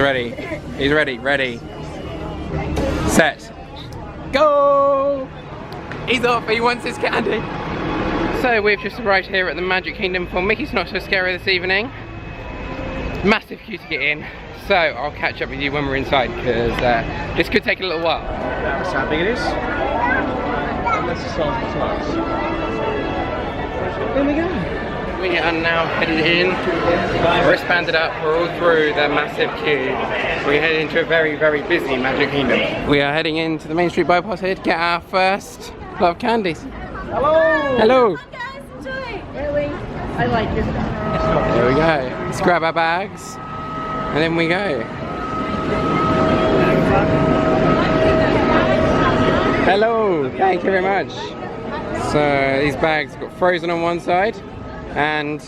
ready. He's ready. Ready. Set. Go! He's off. He wants his candy. So we've just arrived here at the Magic Kingdom for Mickey's Not So Scary this evening. Massive queue to get in. So I'll catch up with you when we're inside because this could take a little while. That's how big it is. That's the size of the size. There we go. We are now headed in. Wristbanded up. We're all through the massive queue. We're heading into a very, very busy Magic Kingdom. We are heading into the Main Street bypass here to get our first lot of candies. Hello! Hello! Hi guys, enjoy! Really? I like this. There we go. Let's grab our bags. And then we go. Hello, thank you very much. So these bags got Frozen on one side and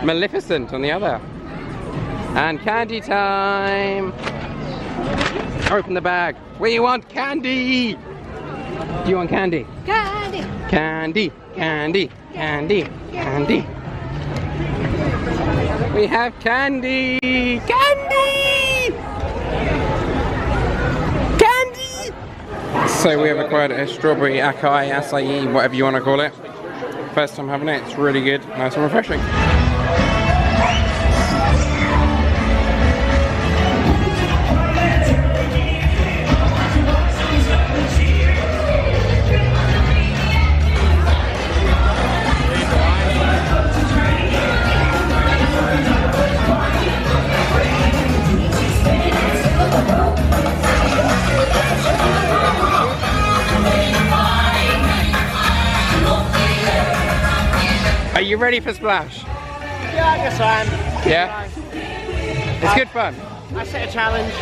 Maleficent on the other. And candy time. Open the bag. We want candy. Do you want candy? Candy! Candy, candy, candy, candy. We have candy! Candy! Candy! So we have acquired a strawberry acai, whatever you want to call it. First time having it, it's really good, nice and refreshing. Are you ready for Splash? Yeah, I guess I am. Yeah? It's good fun. I set a challenge.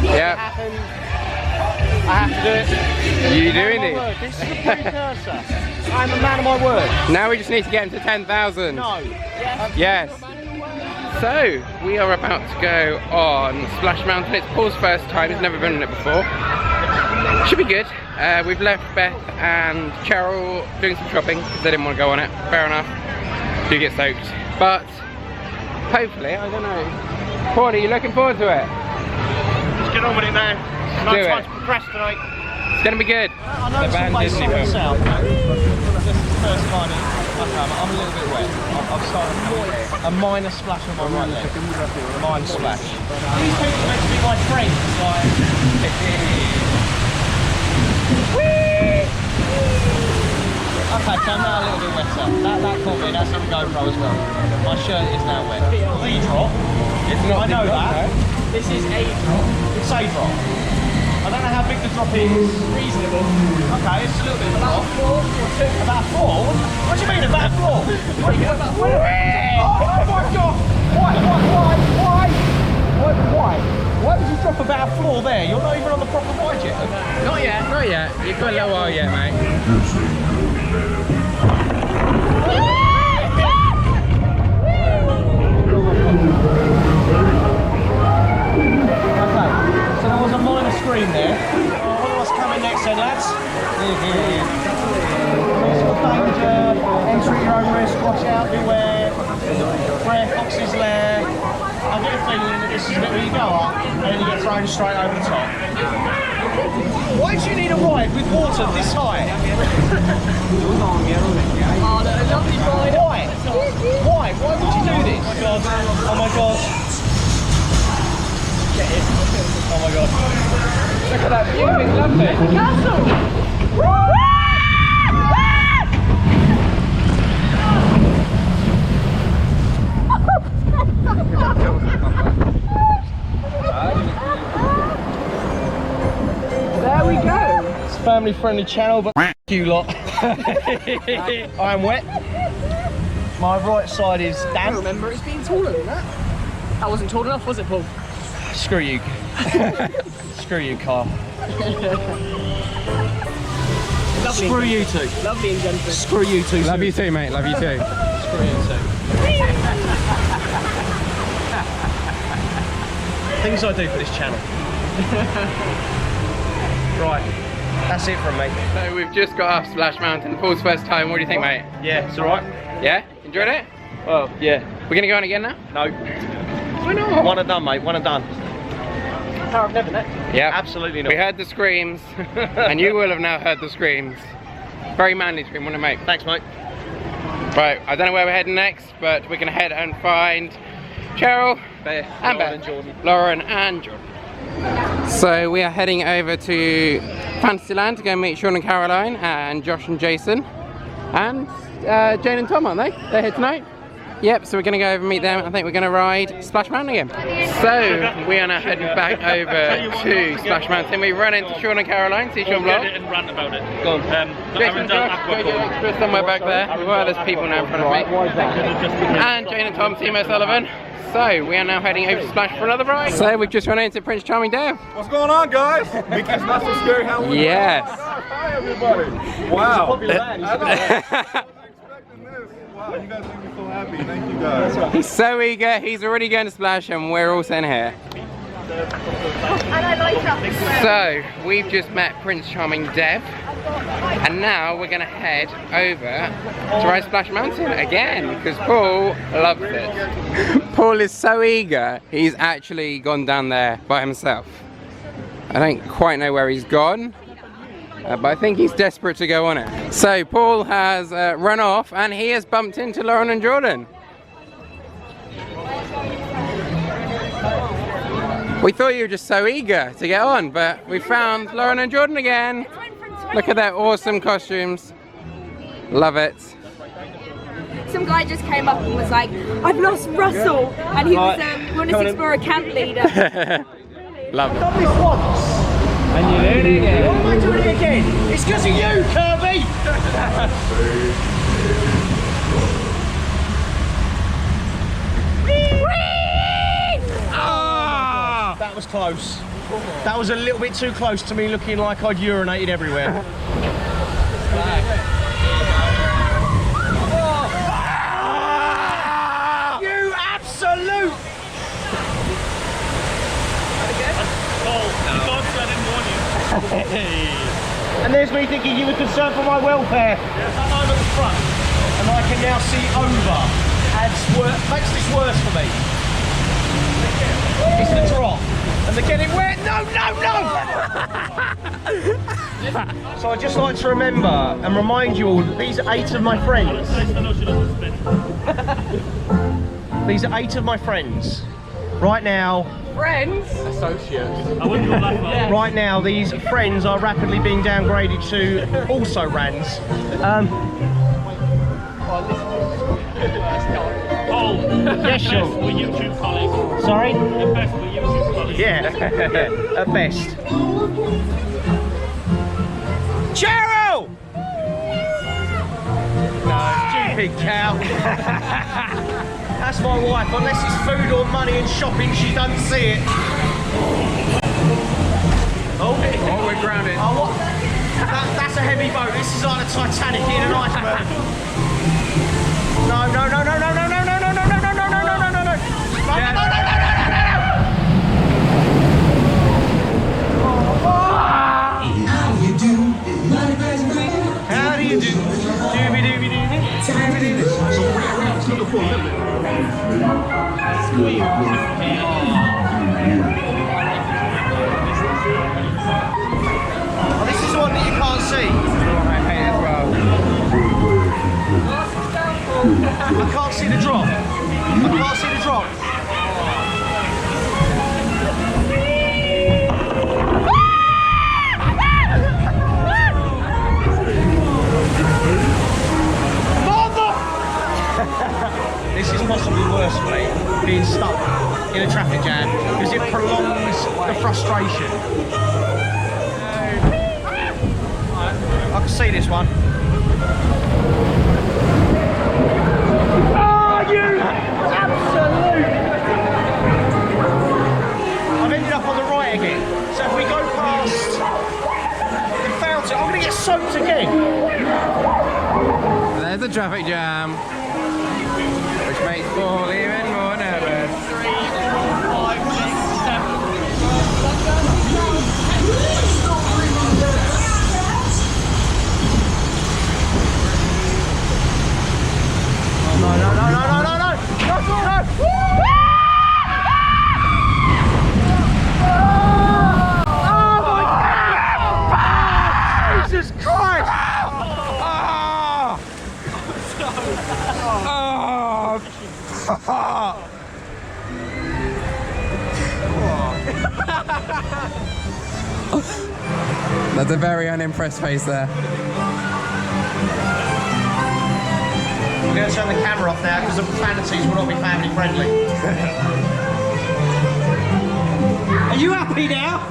Yeah. It happened. I have to do it. You doing it? This is a precursor. I'm a man of my word. Now we just need to get him to 10,000. No. Yes. So, we are about to go on Splash Mountain. It's Paul's first time, he's never been on it before. Should be good. We've left Beth and Cheryl doing some shopping because they didn't want to go on it. Fair enough. Do get soaked. But, hopefully, I don't know. Paul, are you looking forward to it? Let's get on with it now. No time to procrastinate. It's going to be good. I know it's a place like the south. This is the first time I'm a little bit wet. I've started a minor splash on my right leg. A minor splash. These people are meant to be my friends. Okay, so I'm now a little bit wetter. That caught me, that's on the GoPro as well. My shirt is now wet. The drop. It's not I know the drop, that. no. This is a drop. It's a drop. I don't know how big the drop is. Reasonable. Okay, it's a little bit of a drop. About 4? What do you mean about 4? What do you mean about 4? Oh my god! Why? Why would you drop about a floor there? You're not even on the proper ride yet. Not yet, not yet. You've got a little while yet, mate. Okay, so there was a minor screen there. I wonder what's coming next then, lads. Risk of danger, enter at your own risk, watch out, beware, Rare Fox's lair. I get a feeling that this is a bit where you go up and then you get thrown straight over the top. Why do you need a ride with water this high? Oh, no, lovely ride. Why? Why? Why would you do this? Oh my god. Oh my god. Look at that view, it's lovely. Castle! There we go. It's a family friendly channel, but you lot. I am wet. My right side is I damp. remember it's being taller than that. That wasn't tall enough, was it, Paul? Screw you. Screw you, Carl. Lovely. Screw you two. Lovely and gentle. Screw you two. Love you too, mate. Love you too. Screw you two. Things I do for this channel. Right, that's it from me. So we've just got off Splash Mountain. Paul's first time. What do you think, mate? Yeah, it's alright. Yeah? Enjoyed it? Well, yeah. We're gonna go on again now? No. Why not? One and done, mate. One and done. car I've never met. Yeah. Absolutely not. We heard the screams, and you will have now heard the screams. Very manly scream, wasn't it, mate? Thanks, mate. Right, I don't know where we're heading next, but we're gonna head and find Cheryl, Beth, and Lauren Beth, and Jordan. Lauren and Jordan. So we are heading over to Fantasyland to go meet Sean and Caroline and Josh and Jason and Jane and Tom, aren't they? They're here tonight. Yep, so we're going to go over and meet them. I think we're going to ride Splash Mountain again. So we are now heading back over to Splash Mountain. We run into Sean and Caroline. See Sean vlog. And rant about it. Go on. Jason, Josh, go get extra somewhere back there. Well, there's people now in front of me. And Jane and Tom, Timo Sullivan. So we are now heading over to Splash for another ride. So we've just run into Prince Charming Dale. What's going on, guys? Mickey's Not So Scary Halloween. Yes. Oh my gosh, hi everybody. Wow. Wow, you guys make me so happy. Thank you guys. He's so eager. He's already going to Splash, and we're all sitting here. So we've just met Prince Charming Dev, and now we're going to head over to ride Splash Mountain again because Paul loves it. Paul is so eager, he's actually gone down there by himself. I don't quite know where he's gone, but I think he's desperate to go on it. So Paul has run off, and he has bumped into Lauren and Jordan. We thought you were just so eager to get on, but we found Lauren and Jordan again. Look at their awesome costumes. Love it. Some guy just came up and was like, "I've lost Russell," and he was wanted us for a camp leader. Love it. I've done this once. And you're doing it again. Why am I doing it again? It's because of you, Kirby! That was close. That was a little bit too close to me looking like I'd urinated everywhere. You absolute! And there's me thinking you were concerned for my welfare. Yes, I'm over the front. And I can now see over. Makes this worse for me. It's the drop. And they're getting wet. No, no, no! So I'd just like to remember and remind you all that these are 8 of my friends. These are 8 of my friends. Right now, Friends? Associates. right now, these friends are rapidly being downgraded to also rans. Yes, sure. We're YouTube colleagues. Sorry? At best, we're YouTube colleagues. Yeah, at best. Cheryl! No, stupid cow. That's my wife. Unless it's food or money and shopping, she doesn't see it. Oh, we're grounded. Oh, what? That's a heavy boat. This is like the Titanic in an iceberg. No, no, no, no, no, no, no, no, no, no, no, no, no, no, no, no, no, no. How do you do? Dooby-dooby-dooby. Oh, this is the one that you can't see. I hate as well. I can't see the drop. I can't see the drop. This is possibly worse for me, being stuck in a traffic jam, because it prolongs the frustration. I can see this one. Oh, you absolute! I've ended up on the right again. So if we go past the fountain, I'm going to get soaked again. There's a traffic jam, which makes Paul even more nervous. 3, 4, 5, 6, 7. No, no, no, no, no, no, no, no, no, no. Oh. That's a very unimpressed face there. I'm going to turn the camera off now because the profanities will not be family friendly. Are you happy now?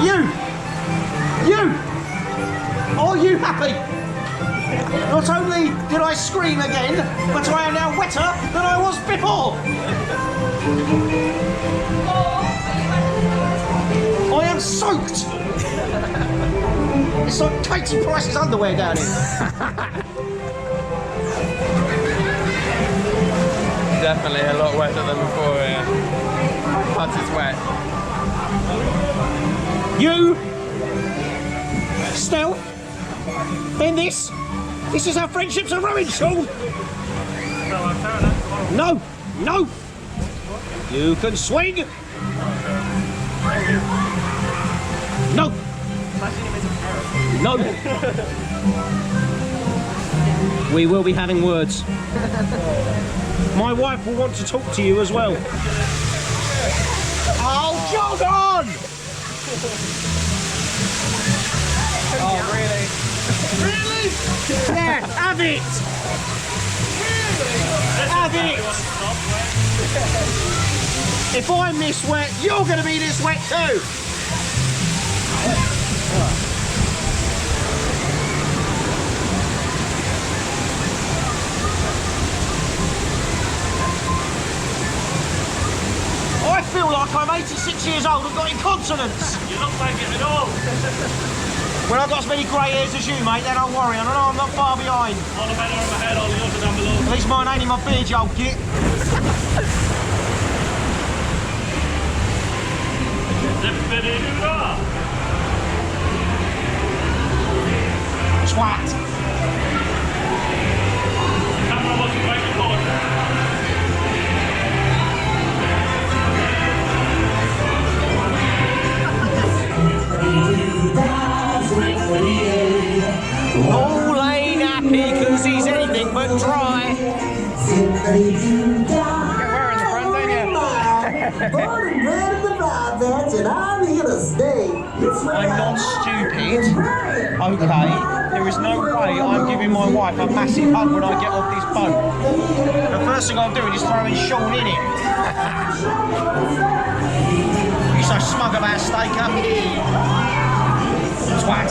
You! Are you happy? Not only did I scream again, but I am now wetter than I was before. I am soaked. It's like Katie Price's underwear down here. Definitely a lot wetter than before, yeah. But it's wet. You, Stealth, then this is how friendships are ruined, Sean. No, no. You can swing. No. No. We will be having words. My wife will want to talk to you as well. Oh, jog on! Oh, really? Really? Yeah, have it! Have it! If I'm this wet, you're going to be this wet too! I feel like I'm 86 years old and got incontinence. You look like it at all. When I've got as many grey hairs as you, mate, then don't worry. I know I'm not far behind. All the better on my head, all the other down below. At least mine ain't in my beard, you old git. Zippity-doo-dah. Twat. Camera wasn't quite recording. All ain't happy because he's anything but dry. You're wearing the front, don't you? Born and bred in the Vibe and I'm here to stay. I'm not stupid. Okay, there is no way I'm giving my wife a massive hug when I get off this boat. The first thing I'm doing is throwing Sean in it. You so smug about Staker. Twat.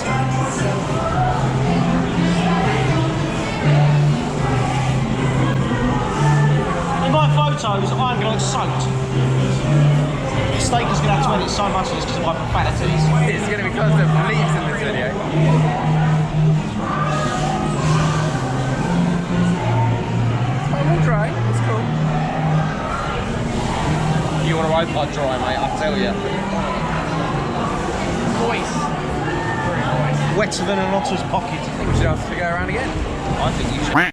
In my photos, I'm going to look soaked. Staker's going to have to edit so much of this because of my profanities. It's going to be constant bleeps in this video. I'm all dry, it's cool. You want to ride like dry, mate, I tell you. Voice. Wetter than an otter's pocket. I think we should ask to go around again. I think you should.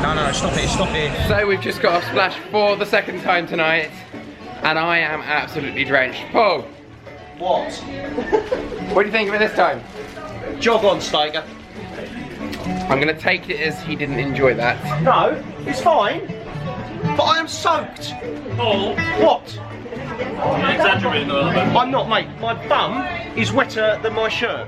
No, stop it, stop it. So we've just got off Splash for the second time tonight, and I am absolutely drenched. Paul, What? what do you think of it this time? Jog on, Staker. I'm going to take it as he didn't enjoy that. No, it's fine. But I am soaked. Paul, What? you're exaggerating a little bit. I'm not, mate. My bum is wetter than my shirt.